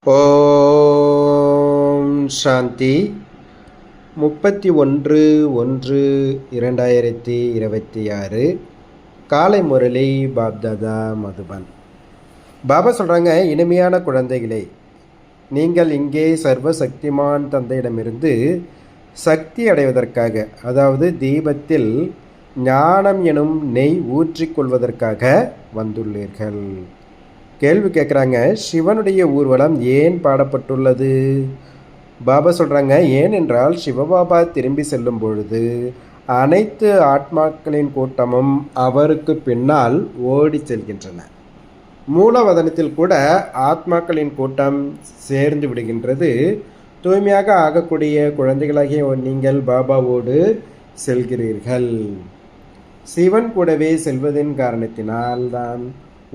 ஓம் சாந்தி. 31/1/2026 காலை முரளி பாப்தாதா மதுபன். பாபா சொல்கிறாங்க, இனிமையான குழந்தைகளே, நீங்கள் இங்கே சர்வசக்திமான் தந்தையிடமிருந்து சக்தி அடைவதற்காக, அதாவது தீபத்தில் ஞானம் எனும் நெய் ஊற்றிக்கொள்வதற்காக வந்துள்ளீர்கள். கேள்வி கேட்குறாங்க, சிவனுடைய ஊர்வலம் ஏன் பாடப்பட்டுள்ளது? பாபா சொல்கிறாங்க, ஏனென்றால் சிவபாபா திரும்பி செல்லும் பொழுது அனைத்து ஆத்மாக்களின் கூட்டமும் அவருக்கு பின்னால் ஓடி செல்கின்றன. மூலவதனத்தில் கூட ஆத்மாக்களின் கூட்டம் சேர்ந்து விடுகின்றது. தூய்மையாக ஆகக்கூடிய குழந்தைகளாகிய நீங்கள் பாபாவோடு செல்கிறீர்கள். சிவன் கூடவே செல்வதின் காரணத்தினால்தான்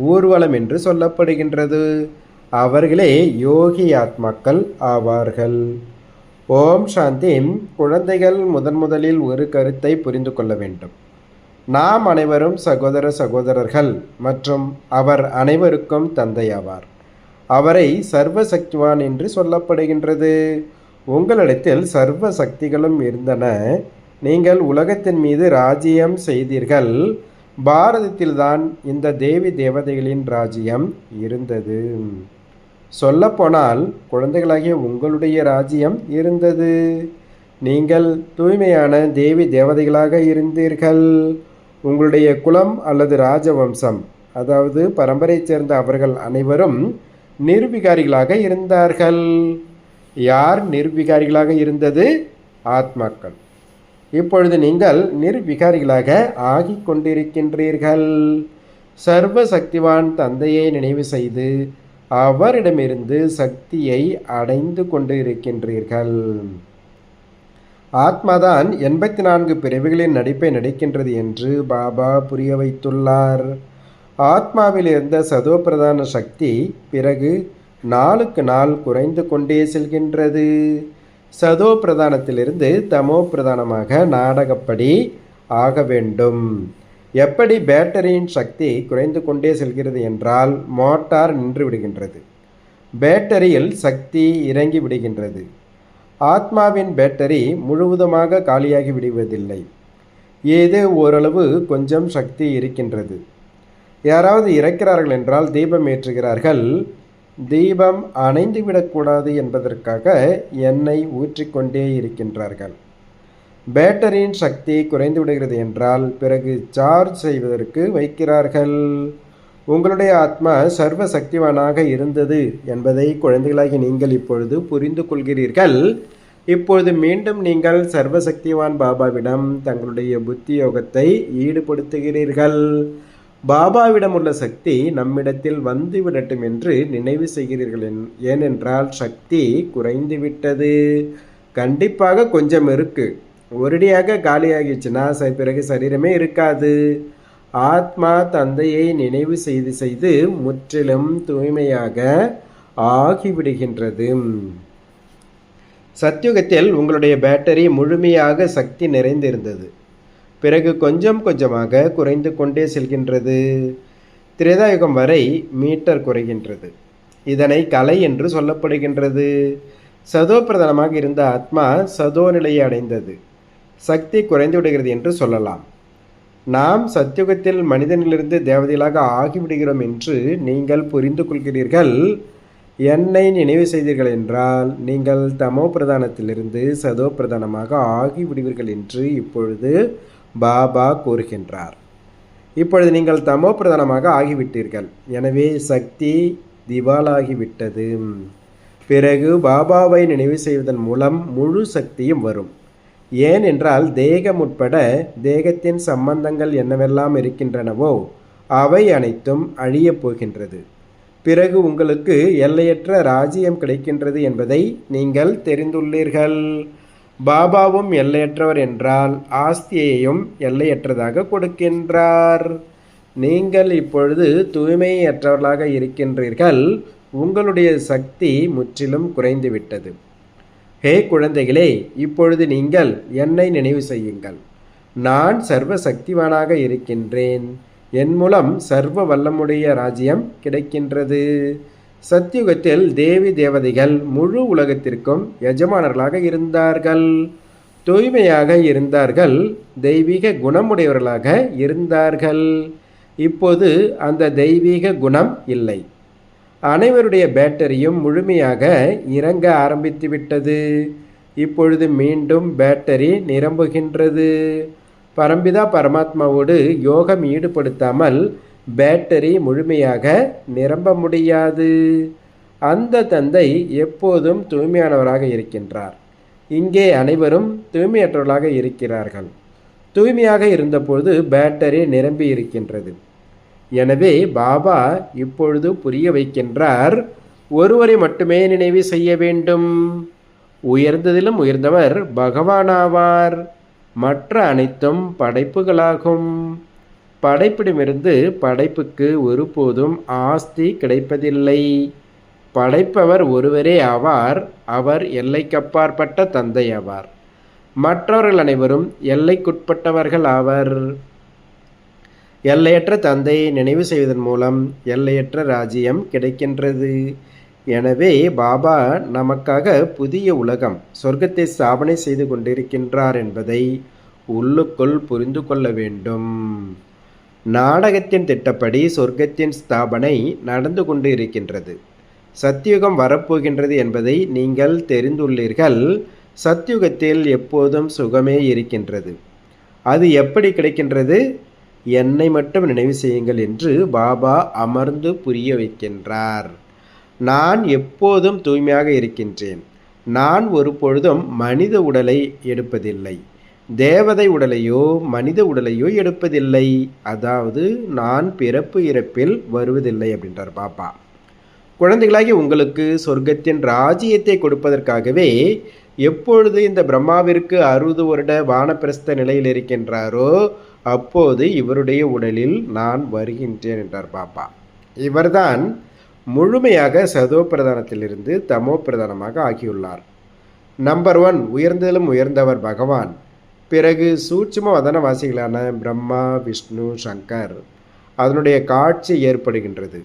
ஊர்வலம் என்று சொல்லப்படுகின்றது. அவர்களே யோகி ஆத்மாக்கள் ஆவார்கள். ஓம் சாந்தி. குழந்தைகள் முதலில் ஒரு கருத்தை புரிந்து கொள்ள வேண்டும். நாம் அனைவரும் சகோதரர்கள் மற்றும் அவர் அனைவருக்கும் தந்தையாவார். அவரை சர்வ சக்திவான் என்று சொல்லப்படுகின்றது. உங்களிடத்தில் சர்வ சக்திகளும் இருந்தன. நீங்கள் உலகத்தின் மீது ராஜ்யம் செய்தீர்கள். பாரதத்தில்தான் இந்த தேவி தேவதைகளின் ராஜ்யம் இருந்தது. சொல்லப்போனால் குழந்தைகளாகிய உங்களுடைய ராஜ்யம் இருந்தது. நீங்கள் தூய்மையான தேவி தேவதைகளாக இருந்தீர்கள். உங்களுடைய குலம் அல்லது ராஜவம்சம், அதாவது பரம்பரை சேர்ந்த அவர்கள் அனைவரும் நிர்விகாரிகளாக இருந்தார்கள். யார் நிர்விகாரிகளாக இருந்தது? ஆத்மாக்கள். இப்பொழுது நீங்கள் நிர்விகாரிகளாக ஆகிக் கொண்டிருக்கின்றீர்கள். சர்வ சக்திவான் தந்தையை நினைவு செய்து அவரிடமிருந்து சக்தியை அடைந்து கொண்டு இருக்கின்றீர்கள். ஆத்மாதான் 84 பிறவிகளின் நடிப்பை நடிக்கின்றது என்று பாபா புரிய வைத்துள்ளார். ஆத்மாவில் இருந்த சதோ பிரதான சக்தி பிறகு நாளுக்கு நாள் குறைந்து கொண்டே செல்கின்றது. சதோ பிரதானத்திலிருந்து தமோ பிரதானமாக நாடகப்படி ஆக வேண்டும். எப்படி பேட்டரியின் சக்தி குறைந்து கொண்டே செல்கிறது என்றால் மோட்டார் நின்று விடுகின்றது, பேட்டரியில் சக்தி இறங்கி விடுகின்றது. ஆத்மாவின் பேட்டரி முழுவதுமாக காலியாகி விடுவதில்லை. ஏதோ ஓரளவு கொஞ்சம் சக்தி இருக்கின்றது. யாராவது இறக்கிறார்கள் என்றால் தீபம் ஏற்றுகிறார்கள். தீபம் அணைந்துவிடக்கூடாது என்பதற்காக எண்ணெய் ஊற்றிக்கொண்டே இருக்கின்றார்கள். பேட்டரியின் சக்தி குறைந்து விடுகிறது என்றால் பிறகு சார்ஜ் செய்வதற்கு வைக்கிறார்கள். உங்களுடைய ஆத்மா சர்வ சக்திவானாக இருந்தது என்பதை குழந்தைகளாகி நீங்கள் இப்பொழுது புரிந்து கொள்கிறீர்கள். இப்பொழுது மீண்டும் நீங்கள் சர்வசக்திவான் பாபாவிடம் தங்களுடைய புத்தி யோகத்தை ஈடுபடுத்துகிறீர்கள். பாபாவிடம் உள்ள சக்தி நம்மிடத்தில் வந்து விடட்டும் என்று நினைவு செய்கிறீர்கள். ஏனென்றால் சக்தி குறைந்துவிட்டது. கண்டிப்பாக கொஞ்சம் இருக்கு. ஒரடியாக காலியாகிடுச்சுன்னா பிறகு சரீரமே இருக்காது. ஆத்மா தந்தையை நினைவு செய்து முற்றிலும் தூய்மையாக ஆகிவிடுகின்றது. சத்யுகத்தில் உங்களுடைய பேட்டரி முழுமையாக சக்தி நிறைந்திருந்தது. பிறகு கொஞ்சம் கொஞ்சமாக குறைந்து கொண்டே செல்கின்றது. திரேதாயுகம் வரை மீட்டர் குறைகின்றது. இதனை கலை என்று சொல்லப்படுகின்றது. சதோ பிரதானமாக இருந்த ஆத்மா சதோ நிலையை அடைந்தது. சக்தி குறைந்து விடுகிறது என்று சொல்லலாம். நாம் சத்யுகத்தில் மனிதனிலிருந்து தேவதைகளாக ஆகிவிடுகிறோம் என்று நீங்கள் புரிந்து கொள்கிறீர்கள். என்னை நினைவு செய்தீர்கள் என்றால் நீங்கள் தமோ பிரதானத்திலிருந்து சதோ பிரதானமாக ஆகிவிடுவீர்கள் என்று இப்பொழுது பாபா கூறுகின்றார். இப்பொழுது நீங்கள் தமோ பிரதானமாக ஆகிவிட்டீர்கள். எனவே சக்தி திவாலாகிவிட்டது. பிறகு பாபாவை நினைவு செய்வதன் மூலம் முழு சக்தியும் வரும். ஏனென்றால் தேகம் உட்பட தேகத்தின் சம்பந்தங்கள் என்னவெல்லாம் இருக்கின்றனவோ அவை அனைத்தும் அழியப் போகின்றது. பிறகு உங்களுக்கு எல்லையற்ற ராஜ்யம் கிடைக்கின்றது என்பதை நீங்கள் தெரிந்துள்ளீர்கள். பாபாவும் எல்லையற்றவர் என்றால் ஆஸ்தியையும் எல்லையற்றதாக கொடுக்கின்றார். நீங்கள் இப்பொழுது தூய்மையற்றவர்களாக இருக்கின்றீர்கள். உங்களுடைய சக்தி முற்றிலும் குறைந்துவிட்டது. ஹே குழந்தைகளே, இப்பொழுது நீங்கள் என்னை நினைவு செய்யுங்கள். நான் சர்வ சக்திவானாக இருக்கின்றேன். என் மூலம் சர்வ வல்லமுடைய ராஜ்யம் கிடைக்கின்றது. சத்தியுகத்தில் தேவி தேவதைகள் முழு உலகத்திற்கும் எஜமானர்களாக இருந்தார்கள். தூய்மையாக இருந்தார்கள், தெய்வீக குணமுடையவர்களாக இருந்தார்கள். இப்போது அந்த தெய்வீக குணம் இல்லை. அனைவருடைய பேட்டரியும் முழுமையாக இறங்க ஆரம்பித்துவிட்டது. இப்பொழுது மீண்டும் பேட்டரி நிரம்புகின்றது. பரம்பிதா பரமாத்மாவோடு யோகம் ஈடுபடுத்தாமல் பேட்டரி முழுமையாக நிரம்ப முடியாது. அந்த தந்தை எப்போதும் தூய்மையானவராக இருக்கின்றார். இங்கே அனைவரும் தூய்மையற்றவர்களாக இருக்கிறார்கள். தூய்மையாக இருந்தபோது பேட்டரி நிரம்பி இருக்கின்றது. எனவே பாபா இப்பொழுது புரிய வைக்கின்றார், ஒருவரை மட்டுமே நினைவு செய்ய வேண்டும். உயர்ந்ததிலும் உயர்ந்தவர் பகவானாவார். மற்ற அனைத்தும் படைப்புகளாகும். படைப்பிடமிருந்து படைப்புக்கு ஒருபோதும் ஆஸ்தி கிடைப்பதில்லை. படைப்பவர் ஒருவரே ஆவார். அவர் எல்லைக்கப்பாற்பட்ட தந்தை ஆவார். மற்றவர்கள் அனைவரும் எல்லைக்குட்பட்டவர்கள் ஆவர். எல்லையற்ற தந்தையை நினைவு செய்வதன் மூலம் எல்லையற்ற ராஜ்யம் கிடைக்கின்றது. எனவே பாபா நமக்காக புதிய உலகம், சொர்க்கத்தை ஸ்தாபனை செய்து கொண்டிருக்கின்றார் என்பதை உள்ளுக்குள் புரிந்து கொள்ள வேண்டும். நாடகத்தின் திட்டப்படி சொர்க்கத்தின் ஸ்தாபனை நடந்து கொண்டு இருக்கின்றது. சத்தியுகம் வரப்போகின்றது என்பதை நீங்கள் தெரிந்துள்ளீர்கள். சத்தியுகத்தில் எப்போதும் சுகமே இருக்கின்றது. அது எப்படி கிடைக்கின்றது? என்னை மட்டும் நினைவு செய்யுங்கள் என்று பாபா அமர்ந்து புரிய வைக்கின்றார். நான் எப்போதும் தூய்மையாக இருக்கின்றேன். நான் ஒரு பொழுதும் மனித உடலை எடுப்பதில்லை. தேவதை உடலையோ மனித உடலையோ எடுப்பதில்லை. அதாவது நான் பிறப்பு இறப்பில் வருவதில்லை அப்படின்றார் பாபா. குழந்தைகளாகி உங்களுக்கு சொர்க்கத்தின் ராஜ்யத்தை கொடுப்பதற்காகவே எப்பொழுது இந்த பிரம்மாவிற்கு 60 வருட வானப்பிரஸ்த நிலையில் இருக்கின்றாரோ அப்போது இவருடைய உடலில் நான் வருகின்றேன் என்றார் பாபா. இவர்தான் முழுமையாக சதோ பிரதானத்திலிருந்து தமோ பிரதானமாக ஆகியுள்ளார். நம்பர் 1 உயர்ந்ததிலும் உயர்ந்தவர் பகவான். பிறகு சூட்சும வதனவாசிகளான பிரம்மா, விஷ்ணு, சங்கர். அதனுடைய காட்சி ஏற்படுகின்றது.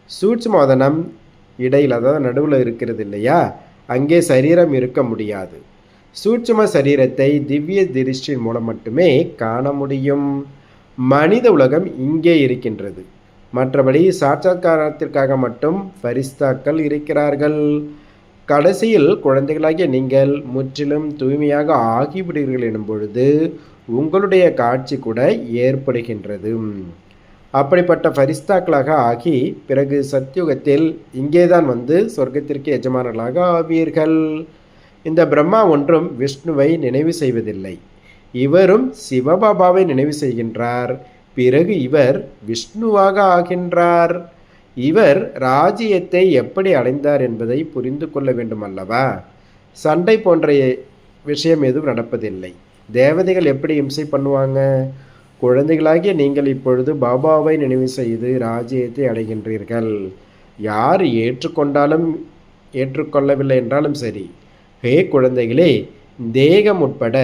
சூட்சும வதனம் இடையில், அதாவது நடுவில் இருக்கிறது இல்லையா, அங்கே சரீரம் இருக்க முடியாது. சூட்சும சரீரத்தை திவ்ய திருஷ்டியின் மூலம் மட்டுமே காண முடியும். மனித உலகம் இங்கே இருக்கின்றது. மற்றபடி சாட்சாத்காரத்திற்காக மட்டும் பரிஸ்தாக்கள் இருக்கிறார்கள். கடைசியில் குழந்தைகளாகிய நீங்கள் முற்றிலும் தூய்மையாக ஆகிவிடுவீர்கள் எனும் பொழுது உங்களுடைய காட்சி கூட ஏற்படுகின்றது. அப்படிப்பட்ட ஃபரிஸ்தாக்களாக ஆகி பிறகு சத்யுகத்தில் இங்கேதான் வந்து சொர்க்கத்திற்கு எஜமானர்களாக ஆவீர்கள். இந்த பிரம்மா ஒன்றும் விஷ்ணுவை நினைவு செய்வதில்லை. இவரும் சிவபாபாவை நினைவு செய்கின்றார். பிறகு இவர் விஷ்ணுவாக ஆகின்றார். இவர் ராஜ்யத்தை எப்படி அடைந்தார் என்பதை புரிந்து கொள்ள வேண்டும் அல்லவா? சண்டை போன்ற விஷயம் எதுவும் நடப்பதில்லை. தேவதைகள் எப்படி இம்சை பண்ணுவாங்க? குழந்தைகளாகிய நீங்கள் இப்பொழுது பாபாவை நினைவு செய்து ராஜ்யத்தை அடைகின்றீர்கள். யார் ஏற்றுக்கொண்டாலும் ஏற்றுக்கொள்ளவில்லை என்றாலும் சரி, ஹே குழந்தைகளே, தேகம் உட்பட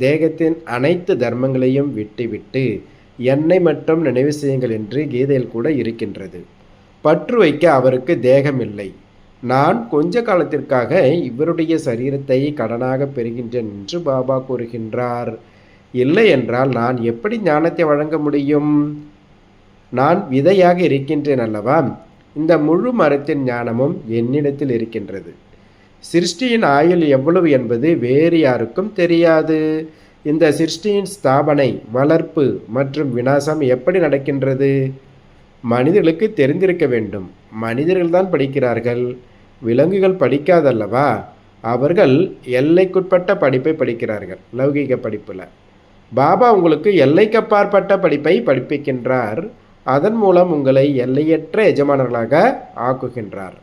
தேகத்தின் அனைத்து தர்மங்களையும் விட்டுவிட்டு என்னை மட்டும் நினைவு செய்யுங்கள் என்று கீதையில் கூட இருக்கின்றது. பற்று வைக்க அவருக்கு தேகம் இல்லை. நான் கொஞ்ச காலத்திற்காக இவருடைய சரீரத்தை கடனாக பெறுகின்றேன் என்று பாபா கூறுகின்றார். இல்லை என்றால் நான் எப்படி ஞானத்தை வழங்க முடியும்? நான் விதையாக இருக்கின்றேன் அல்லவா? இந்த முழு மரத்தின் ஞானமும் என்னிடத்தில் இருக்கின்றது. சிருஷ்டியின் ஆயுள் எவ்வளவு என்பது வேறு யாருக்கும் தெரியாது. இந்த சிருஷ்டியின் ஸ்தாபனை, வளர்ப்பு மற்றும் விநாசம் எப்படி நடக்கின்றது? மனிதர்களுக்கு தெரிந்திருக்க வேண்டும். மனிதர்கள்தான் படிக்கிறார்கள், விலங்குகள் படிக்காதல்லவா? அவர்கள் எல்லைக்குட்பட்ட படிப்பை படிக்கிறார்கள், லௌகிக படிப்பில். பாபா உங்களுக்கு எல்லைக்கப்பாற்பட்ட படிப்பை படிப்பிக்கின்றார். அதன் மூலம் உங்களை எல்லையற்ற எஜமானர்களாக ஆக்குகின்றார்.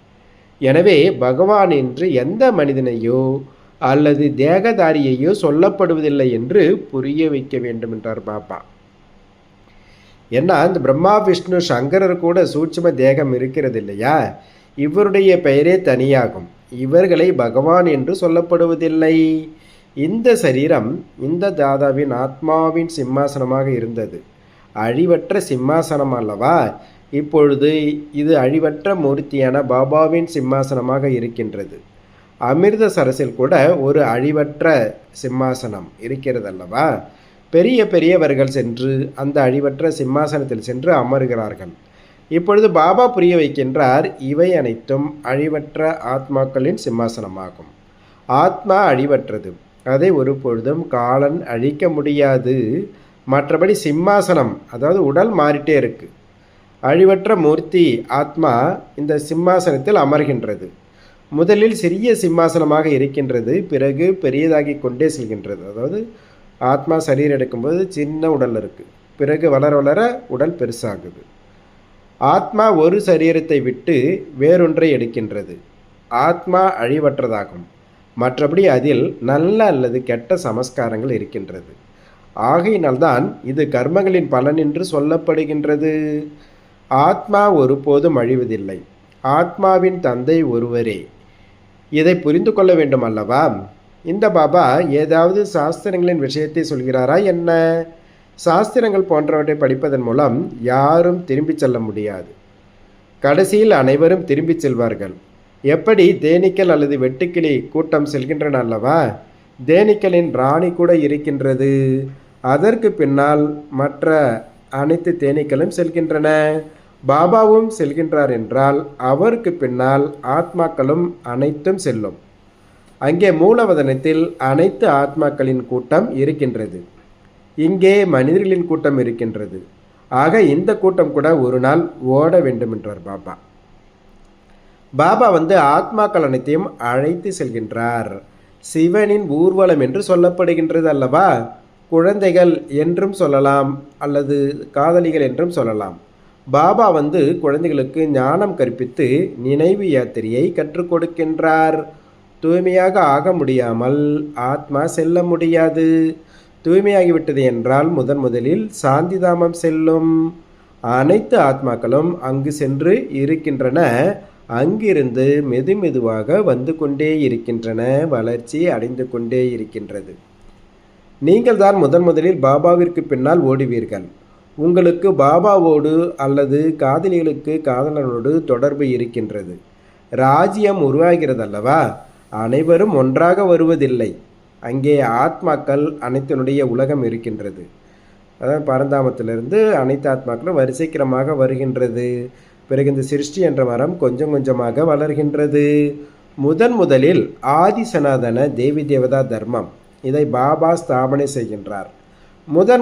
எனவே பகவான் என்று எந்த மனிதனையோ அல்லது தேகதாரியையோ சொல்லப்படுவதில்லை என்று புரிய வைக்க வேண்டும் என்றார் பாபா. ஏன்னா இந்த பிரம்மா, விஷ்ணு, சங்கரர் கூட சூட்சும தேகம் இருக்கிறது இல்லையா? இவருடைய பெயரே தனியாகும். இவர்களை பகவான் என்று சொல்லப்படுவதில்லை. இந்த சரீரம் இந்த தாதாவின் ஆத்மாவின் சிம்மாசனமாக இருந்தது. அழிவற்ற சிம்மாசனம் அல்லவா? இப்பொழுது இது அழிவற்ற மூர்த்தியான பாபாவின் சிம்மாசனமாக இருக்கின்றது. அமிர்த சரஸில் கூட ஒரு அழிவற்ற சிம்மாசனம் இருக்கிறது அல்லவா? பெரிய பெரியவர்கள் சென்று அந்த அழிவற்ற சிம்மாசனத்தில் சென்று அமர்கிறார்கள். இப்பொழுது பாபா புரிய வைக்கின்றார், இவை அனைத்தும் அழிவற்ற ஆத்மாக்களின் சிம்மாசனமாகும். ஆத்மா அழிவற்றது, அதை ஒரு பொழுதும் காலன் அழிக்க முடியாது. மற்றபடி சிம்மாசனம், அதாவது உடல் மாறிட்டே இருக்கு. அழிவற்ற மூர்த்தி ஆத்மா இந்த சிம்மாசனத்தில் அமர்கின்றது. முதலில் சிறிய சிம்மாசனமாக இருக்கின்றது, பிறகு பெரியதாகி கொண்டே செல்கின்றது. அதாவது ஆத்மா சரீரம் எடுக்கும்போது சின்ன உடல் இருக்குது, பிறகு வளர வளர உடல் பெருசாகுது. ஆத்மா ஒரு சரீரத்தை விட்டு வேறொன்றை எடுக்கின்றது. ஆத்மா அழிவற்றதாகும். மற்றபடி அதில் நல்ல அல்லது கெட்ட சமஸ்காரங்கள் இருக்கின்றது. ஆகையினால்தான் இது கர்மங்களின் பலன் என்று சொல்லப்படுகின்றது. ஆத்மா ஒருபோதும் அழிவதில்லை. ஆத்மாவின் தந்தை ஒருவரே. இதை புரிந்து கொள்ள வேண்டும் அல்லவா? இந்த பாபா ஏதாவது சாஸ்திரங்களின் விஷயத்தை சொல்கிறாரா என்ன? சாஸ்திரங்கள் போன்றவற்றை படிப்பதன் மூலம் யாரும் திரும்பி செல்ல முடியாது. கடைசியில் அனைவரும் திரும்பி செல்வார்கள். எப்படி தேனீக்கள் அல்லது வெட்டுக்கிளி கூட்டம் செல்கின்றன அல்லவா? தேனீக்களின் ராணி கூட இருக்கின்றது. அதற்கு பின்னால் மற்ற அனைத்து தேனீக்களும் செல்கின்றன. பாபாவும் செல்கின்றார் என்றால் அவருக்கு பின்னால் ஆத்மாக்களும் அனைத்தும் செல்லும். அங்கே மூலவதனத்தில் அனைத்து ஆத்மாக்களின் கூட்டம் இருக்கின்றது. இங்கே மனிதர்களின் கூட்டம் இருக்கின்றது. ஆக இந்த கூட்டம் கூட ஒரு நாள் ஓட வேண்டும் என்றார் பாபா. பாபா ஆத்மாக்கள் அனைத்தையும் அழைத்து செல்கின்றார். சிவனின் ஊர்வலம் என்று சொல்லப்படுகின்றது அல்லவா? குழந்தைகள் என்றும் சொல்லலாம், அல்லது காதலிகள் என்றும் சொல்லலாம். பாபா குழந்தைகளுக்கு ஞானம் கற்பித்து நினைவு யாத்திரையை கற்றுக் கொடுக்கின்றார். தூய்மையாக ஆக முடியாமல் ஆத்மா செல்ல முடியாது. தூய்மையாகிவிட்டது என்றால் முதலில் சாந்திதாமம் செல்லும். அனைத்து ஆத்மாக்களும் அங்கு சென்று இருக்கின்றன. அங்கிருந்து மெதுமெதுவாக வந்து கொண்டே இருக்கின்றன. வளர்ச்சி அடைந்து கொண்டே இருக்கின்றது. நீங்கள் தான் முதலில் பாபாவிற்கு பின்னால் ஓடுவீர்கள். உங்களுக்கு பாபாவோடு அல்லது காதலிகளுக்கு காதலனோடு தொடர்பு இருக்கின்றது. ராஜ்யம் உருவாகிறது அல்லவா? அனைவரும் ஒன்றாக வருவதில்லை. அங்கே ஆத்மாக்கள் அனைத்தினுடைய உலகம் இருக்கின்றது. அதாவது பரந்தாமத்திலிருந்து அனைத்து ஆத்மாக்களும் வரிசைக்கிரமாக வருகின்றது. பிறகு இந்த சிருஷ்டி என்ற மரம் கொஞ்சம் கொஞ்சமாக வளர்கின்றது. முதலில் ஆதி சனாதன தேவி தேவதா தர்மம், இதை பாபா ஸ்தாபனை செய்கின்றார்.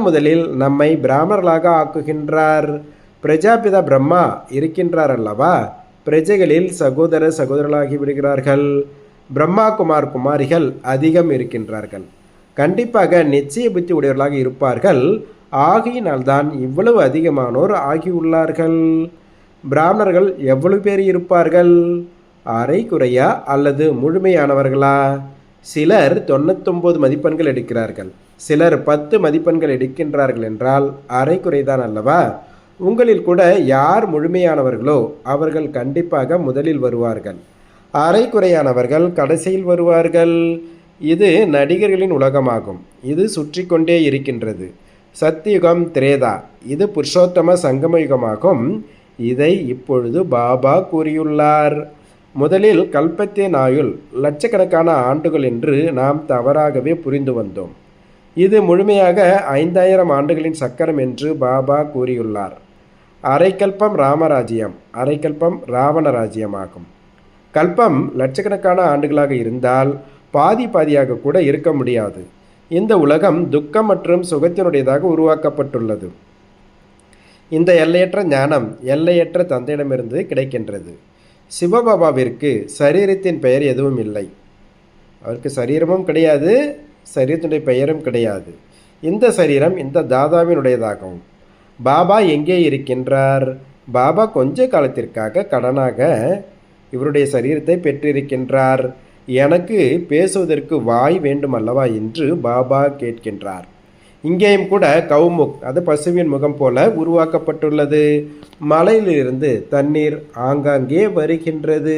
முதலில் நம்மை பிராமணர்களாக ஆக்குகின்றார். பிரஜாபிதா பிரம்மா இருக்கின்றார் அல்லவா? பிரஜைகளில் சகோதர சகோதரர்களாகி விடுகிறார்கள். பிரம்மா குமாரிகள் அதிகம் இருக்கின்றார்கள். கண்டிப்பாக நிச்சய புத்தி உடையவர்களாக இருப்பார்கள். ஆகையினால்தான் இவ்வளவு அதிகமானோர் ஆகியுள்ளார்கள். பிராமணர்கள் எவ்வளவு பேர் இருப்பார்கள்? அரை குறையா அல்லது முழுமையானவர்களா? சிலர் 99 மதிப்பெண்கள் எடுக்கிறார்கள், சிலர் 10 மதிப்பெண்கள் எடுக்கின்றார்கள் என்றால் அரை குறைதான் அல்லவா? உங்களில் கூட யார் முழுமையானவர்களோ அவர்கள் கண்டிப்பாக முதலில் வருவார்கள். அரை குறையானவர்கள் கடைசியில் வருவார்கள். இது நடிகர்களின் உலகமாகும். இது சுற்றி கொண்டே இருக்கின்றது. சத்தியுகம், திரேதா, இது புருஷோத்தம சங்கம யுகமாகும். இதை இப்பொழுது பாபா கூறியுள்ளார். முதலில் கல்பத்தே ஆயுள் லட்சக்கணக்கான ஆண்டுகள் என்று நாம் தவறாகவே புரிந்து வந்தோம். இது முழுமையாக 5000 ஆண்டுகளின் சக்கரம் என்று பாபா கூறியுள்ளார். அரைக்கல்பம் ராமராஜ்யம், அரைக்கல்பம் ராவண ராஜ்யமாகும். கல்பம் லட்சக்கணக்கான ஆண்டுகளாக இருந்தால் பாதியாக கூட இருக்க முடியாது. இந்த உலகம் துக்கம் மற்றும் சுகத்தினுடையதாக உருவாக்கப்பட்டுள்ளது. இந்த எல்லையற்ற ஞானம் எல்லையற்ற தந்தையிடமிருந்து கிடைக்கின்றது. சிவபாபாவிற்கு சரீரத்தின் பெயர் எதுவும் இல்லை. அவருக்கு சரீரமும் கிடையாது, சரீரத்தினுடைய பெயரும் கிடையாது. இந்த சரீரம் இந்த தாதாவினுடையதாகும். பாபா எங்கே இருக்கின்றார்? பாபா கொஞ்ச காலத்திற்காக கடனாக இவருடைய சரீரத்தை பெற்றிருக்கின்றார். எனக்கு பேசுவதற்கு வாய் வேண்டும் அல்லவா என்று பாபா கேட்கின்றார். இங்கேயும் கூட கௌமுக், அது பசுவின் முகம் போல உருவாக்கப்பட்டுள்ளது. மலையிலிருந்து தண்ணீர் ஆங்காங்கே வருகின்றது.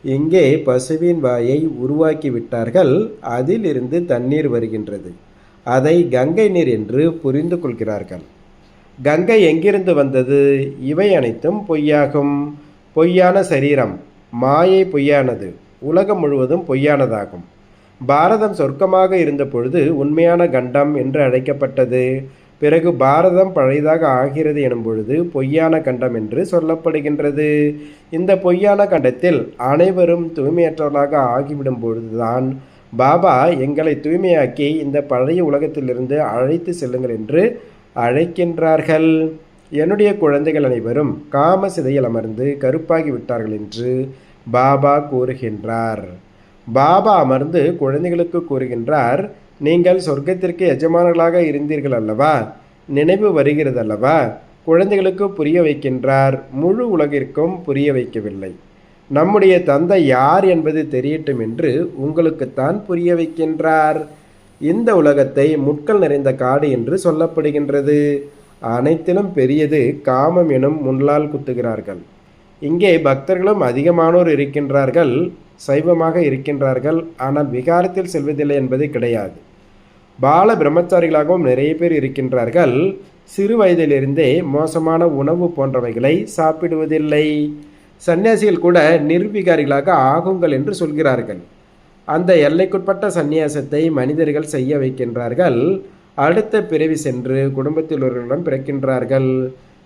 இங்கே பசுவின் வாயை உருவாக்கி விட்டார்கள், அதிலிருந்து தண்ணீர் வருகின்றது. அதை கங்கை நீர் என்று புரிந்து கொள்கிறார்கள். கங்கை எங்கிருந்து வந்தது? இவை அனைத்தும் பொய்யாகும். பொய்யான சரீரம், மாயை பொய்யானது, உலகம் முழுவதும் பொய்யானதாகும். பாரதம் சொர்க்கமாக இருந்த பொழுது உண்மையான கண்டம் என்று அழைக்கப்பட்டது. பிறகு பாரதம் பழையதாக ஆகிறது எனும் பொழுது பொய்யான கண்டம் என்று சொல்லப்படுகின்றது. இந்த பொய்யான கண்டத்தில் அனைவரும் தூய்மையற்றவர்களாக ஆகிவிடும் பொழுதுதான் பாபா எங்களை தூய்மையாக்கி இந்த பழைய உலகத்திலிருந்து அழைத்து செல்லுங்கள் என்று அழைக்கின்றார்கள். என்னுடைய குழந்தைகள் அனைவரும் காம சிதையில் அமர்ந்து கருப்பாகி விட்டார்கள் என்று பாபா கூறுகின்றார். பாபா அமர்ந்து குழந்தைகளுக்கு கூறுகின்றார், நீங்கள் சொர்க்கத்திற்கு எஜமானர்களாக இருந்தீர்கள் அல்லவா, நினைவு வருகிறது அல்லவா? குழந்தைகளுக்கு புரிய வைக்கின்றார். முழு உலகிற்கும் புரிய வைக்கவில்லை. நம்முடைய தந்தை யார் என்பது தெரியட்டும் என்று உங்களுக்குத்தான் புரிய வைக்கின்றார். இந்த உலகத்தை முட்கள் நிறைந்த காடு என்று சொல்லப்படுகின்றது. அனைத்திலும் பெரியது காமம் எனும் முள்ளால் குத்துகிறார்கள். இங்கே பக்தர்களும் அதிகமானோர் இருக்கின்றார்கள், சைவமாக இருக்கின்றார்கள். ஆனால் விகாரத்தில் செல்வதில்லை என்பது கிடையாது. பால பிரம்மச்சாரிகளாகவும் நிறைய பேர் இருக்கின்றார்கள். சிறு வயதிலிருந்தே மோசமான உணவு போன்றவைகளை சாப்பிடுவதில்லை. சன்னியாசிகள் கூட நிர்விகாரிகளாக ஆகுங்கள் என்று சொல்கிறார்கள். அந்த எல்லைக்குட்பட்ட சந்நியாசத்தை மனிதர்கள் செய்ய வைக்கின்றார்கள். அடுத்த பிறவி சென்று குடும்பத்தில் ஒருவரிடம் பிறக்கின்றார்கள்.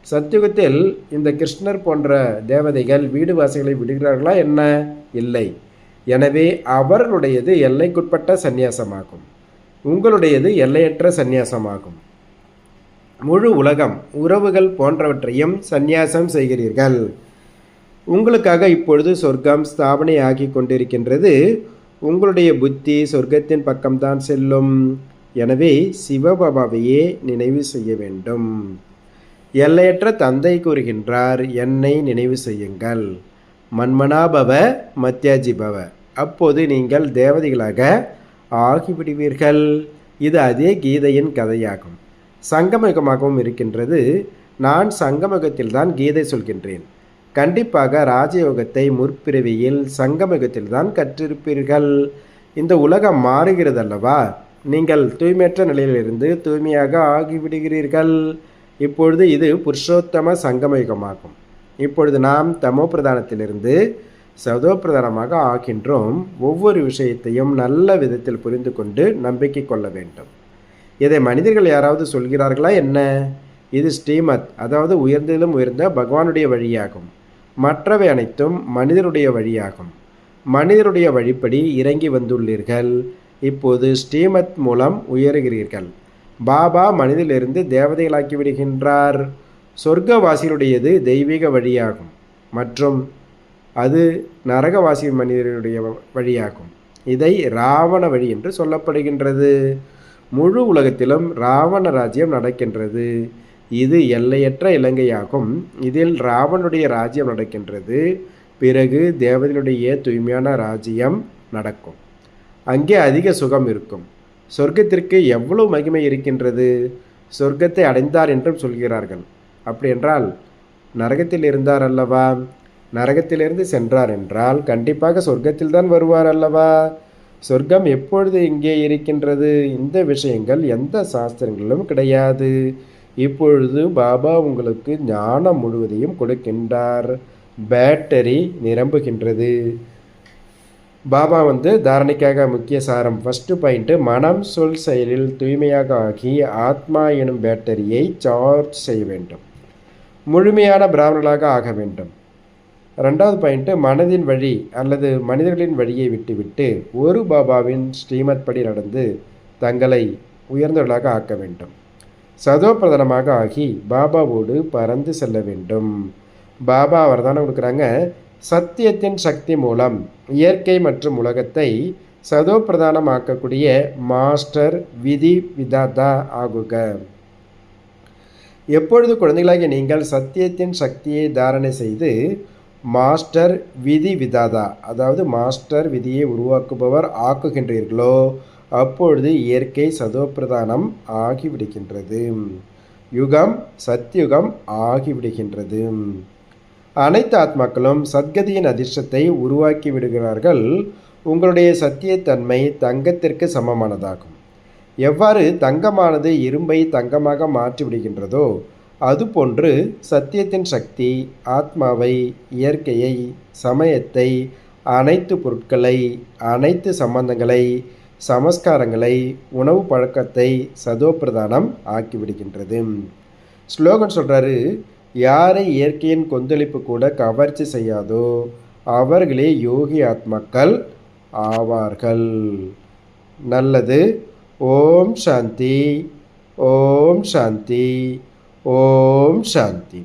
சத்தியுகத்தில் இந்த கிருஷ்ணர் போன்ற தேவதைகள் வீடு வாசிகளை விடுகிறார்களா என்ன? இல்லை. எனவே அவர்களுடையது எல்லைக்குட்பட்ட சந்நியாசமாகும். உங்களுடையது எல்லையற்ற சந்நியாசமாகும். முழு உலகம், உறவுகள் போன்றவற்றையும் சந்நியாசம் செய்கிறீர்கள். உங்களுக்காக இப்பொழுது சொர்க்கம் ஸ்தாபனை ஆகி கொண்டிருக்கின்றது. உங்களுடைய புத்தி சொர்க்கத்தின் பக்கம்தான் செல்லும். எனவே சிவபாபாவையே நினைவு செய்ய வேண்டும். எல்லையற்ற தந்தை கூறுகின்றார், என்னை நினைவு செய்யுங்கள். மன்மனாபவ மத்யாஜிபவ. அப்போது நீங்கள் தேவதைகளாக ஆகிவிடுவீர்கள். இது அதே கீதையின் கதையாகும். சங்கமயுகமாகவும் இருக்கின்றது. நான் சங்கமயுகத்தில்தான் கீதை சொல்கின்றேன். கண்டிப்பாக ராஜயோகத்தை முற்பிறவியில் சங்கமயுகத்தில் தான் கற்றிருப்பீர்கள். இந்த உலகம் மாறுகிறது அல்லவா? நீங்கள் தூய்மையற்ற நிலையிலிருந்து தூய்மையாக ஆகிவிடுகிறீர்கள். இப்பொழுது இது புருஷோத்தம சங்கமயுகமாகும். இப்பொழுது நாம் தமோ பிரதானத்திலிருந்து சதோ பிரதானமாக ஆகின்றோம். ஒவ்வொரு விஷயத்தையும் நல்ல விதத்தில் புரிந்து கொண்டு நம்பிக்கை கொள்ள வேண்டும். இதை மனிதர்கள் யாராவது சொல்கிறார்களா என்ன? இது ஸ்ரீமத், அதாவது உயர்ந்ததிலும் உயர்ந்த பகவானுடைய வழியாகும். மற்றவை அனைத்தும் மனிதருடைய வழியாகும். மனிதருடைய வழிப்படி இறங்கி வந்துள்ளீர்கள். இப்போது ஸ்ரீமத் மூலம் உயர்கிறீர்கள். பாபா மனிதனிலிருந்து தேவதைகளாக்கி விடுகின்றார். சொர்க்கவாசியுடையது தெய்வீக வழியாகும் மற்றும் அது நரகவாசி மனிதனுடைய வழியாகும். இதை ராவண வழி என்று சொல்லப்படுகின்றது. முழு உலகத்திலும் ராவண ராஜ்யம் நடக்கின்றது. இது எல்லையற்ற இலங்கையாகும். இதில் ராவனுடைய ராஜ்யம் நடக்கின்றது. பிறகு தேவதையுடைய தூய்மையான ராஜ்யம் நடக்கும். அங்கே அதிக சுகம் இருக்கும். சொர்க்கத்திற்கு எவ்வளவு மகிமை இருக்கின்றது. சொர்க்கத்தை அடைந்தார் என்றும் சொல்கிறார்கள். அப்படி என்றால் நரகத்தில் இருந்தார் அல்லவா? நரகத்திலிருந்து சென்றார் என்றால் கண்டிப்பாக சொர்க்கத்தில் தான் வருவார் அல்லவா? சொர்க்கம் எப்பொழுது இங்கே இருக்கின்றது? இந்த விஷயங்கள் எந்த சாஸ்திரங்களிலும் கிடையாது. இப்பொழுது பாபா உங்களுக்கு ஞானம் முழுவதையும் கொடுக்கின்றார். பேட்டரி நிரம்புகின்றது. பாபா தாரணைக்காக முக்கிய சாரம். ஃபஸ்ட்டு பாயிண்ட்டு, மனம் சொல் செயலில் தூய்மையாக ஆகி ஆத்மா எனும் பேட்டரியை சார்ஜ் செய்ய வேண்டும். முழுமையான பிராமணர்களாக ஆக வேண்டும். ரெண்டாவது பாயிண்ட்டு, மனதின் வழி அல்லது மனிதர்களின் வழியை விட்டுவிட்டு ஒரு பாபாவின் ஸ்ரீமத் படி நடந்து தங்களை உயர்ந்தவர்களாக ஆக்க வேண்டும். சதோ பிரதானமாக ஆகி பாபாவோடு பறந்து செல்ல வேண்டும். பாபா அவர் தானே கொடுக்குறாங்க, சத்தியத்தின் சக்தி மூலம் இயற்கை மற்றும் உலகத்தை சதோ பிரதானமாக்கக்கூடிய மாஸ்டர் விதி விதாதா ஆகுக. எப்பொழுது குழந்தைகளாகிய நீங்கள் சத்தியத்தின் சக்தியை தாரணை செய்து மாஸ்டர் விதி விதாதா, அதாவது மாஸ்டர் விதியை உருவாக்குபவர் ஆக்குகின்றீர்களோ அப்பொழுது இயற்கை சதோப்பிரதானம் ஆகிவிடுகின்றது. யுகம் சத்யுகம் ஆகிவிடுகின்றது. அனைத்து ஆத்மாக்களும் சத்கதியின் அதிர்ஷ்டத்தை உருவாக்கி விடுகிறார்கள். உங்களுடைய சத்தியத்தன்மை தங்கத்திற்கு சமமானதாகும். எவ்வாறு தங்கமானது இரும்பை தங்கமாக மாற்றி விடுகின்றதோ அதுபோன்று சத்தியத்தின் சக்தி ஆத்மாவை, இயற்கையை, சமயத்தை, அனைத்து பொருட்களை, அனைத்து சம்பந்தங்களை, சமஸ்காரங்களை, உணவு பழக்கத்தை சதோப்பிரதானம் ஆக்கிவிடுகின்றது. ஸ்லோகன் சொல்கிறாரு, யாரை இயற்கையின் கொந்தளிப்பு கூட கவர்ச்சி செய்யாதோ அவர்களே யோகி ஆத்மாக்கள் ஆவார்கள். நல்லது. ஓம் சாந்தி, ஓம் சாந்தி, ஓம் சாந்தி.